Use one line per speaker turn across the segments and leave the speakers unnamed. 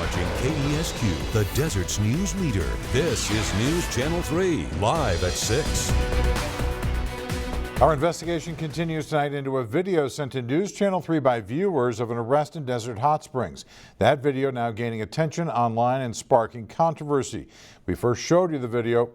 watching KESQ, the Desert's news leader. This is News Channel 3, live at 6.
Our investigation continues tonight into a video sent to News Channel 3 by viewers of an arrest in Desert Hot Springs. That video now gaining attention online and sparking controversy. We first showed you the video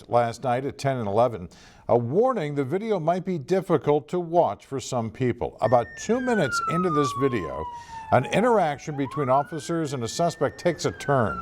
last night at 10 and 11. A warning, the video might be difficult to watch for some people. About 2 minutes into this video, an interaction between officers and a suspect takes a turn.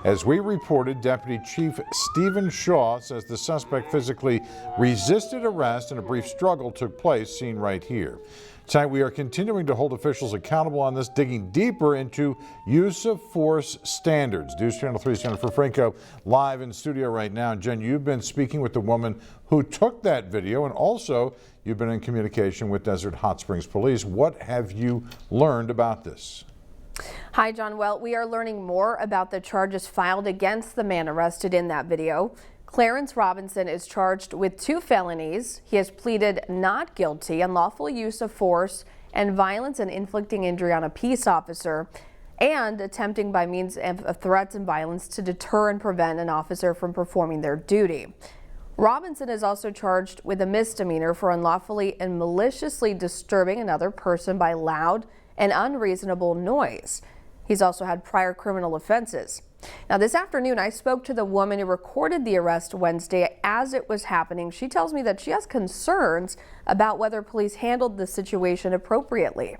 As we reported, Deputy Chief Stephen Shaw says the suspect physically resisted arrest and a brief struggle took place, seen right here. Tonight, we are continuing to hold officials accountable on this, digging deeper into use of force standards. News Channel 3's Jennifer Franco live in studio right now. Jen, you've been speaking with the woman who took that video, and also you've been in communication with Desert Hot Springs Police. What have you learned about this?
Hi, John. Well, we are learning more about the charges filed against the man arrested in that video. Clarence Robinson is charged with 2 felonies. He has pleaded not guilty, unlawful use of force and violence and inflicting injury on a peace officer, and attempting by means of threats and violence to deter and prevent an officer from performing their duty. Robinson is also charged with a misdemeanor for unlawfully and maliciously disturbing another person by loud and unreasonable noise. He's also had prior criminal offenses. Now, this afternoon, I spoke to the woman who recorded the arrest Wednesday as it was happening. She tells me that she has concerns about whether police handled the situation appropriately.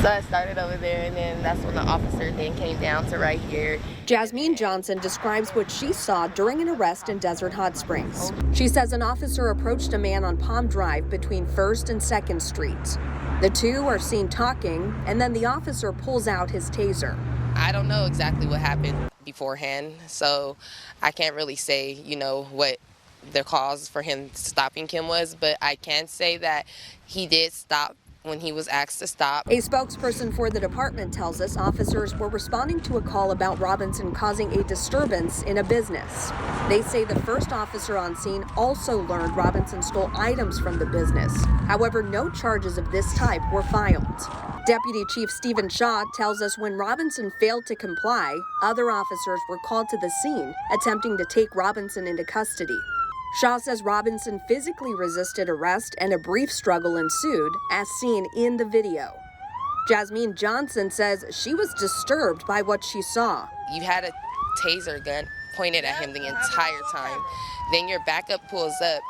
So I started over there, and then that's when the officer then came down to right here.
Jasmine Johnson describes what she saw during an arrest in Desert Hot Springs. She says an officer approached a man on Palm Drive between 1st and 2nd Streets. The two are seen talking, and then the officer pulls out his taser.
I don't know exactly what happened beforehand, so I can't really say, what the cause for him stopping him was, but I can say that he did stop when he was asked to stop.
A spokesperson for the department tells us officers were responding to a call about Robinson causing a disturbance in a business. They say the first officer on scene also learned Robinson stole items from the business. However, no charges of this type were filed. Deputy Chief Stephen Shaw tells us when Robinson failed to comply, other officers were called to the scene, attempting to take Robinson into custody. Shaw says Robinson physically resisted arrest and a brief struggle ensued, as seen in the video. Jasmine Johnson says she was disturbed by what she saw.
You had a taser gun pointed at him the entire time. Then your backup pulls up.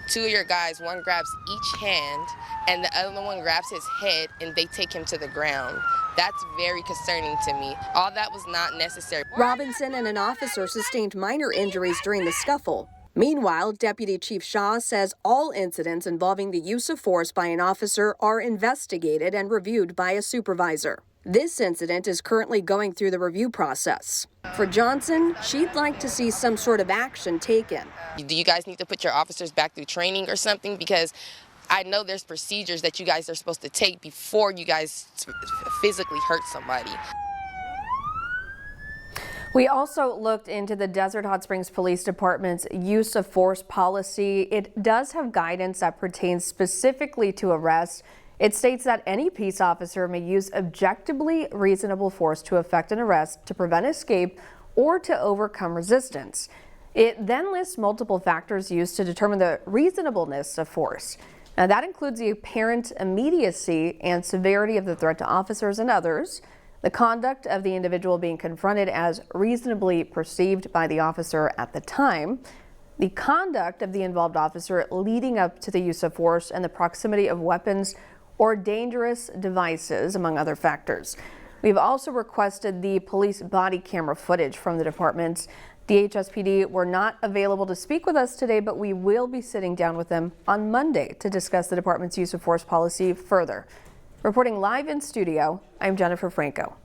2 of your guys, one grabs each hand, and the other one grabs his head, and they take him to the ground. That's very concerning to me. All that was not necessary.
Robinson and an officer sustained minor injuries during the scuffle. Meanwhile, Deputy Chief Shaw says all incidents involving the use of force by an officer are investigated and reviewed by a supervisor. This incident is currently going through the review process. For Johnson, she'd like to see some sort of action taken.
Do you guys need to put your officers back through training or something? Because I know there's procedures that you guys are supposed to take before you guys physically hurt somebody.
We also looked into the Desert Hot Springs Police Department's use of force policy. It does have guidance that pertains specifically to arrests. It states that any peace officer may use objectively reasonable force to effect an arrest, to prevent escape, or to overcome resistance. It then lists multiple factors used to determine the reasonableness of force. Now, that includes the apparent immediacy and severity of the threat to officers and others, the conduct of the individual being confronted as reasonably perceived by the officer at the time, the conduct of the involved officer leading up to the use of force, and the proximity of weapons or dangerous devices, among other factors. We've also requested the police body camera footage from the department. DHSPD were not available to speak with us today, but we will be sitting down with them on Monday to discuss the department's use of force policy further. Reporting live in studio, I'm Jennifer Franco.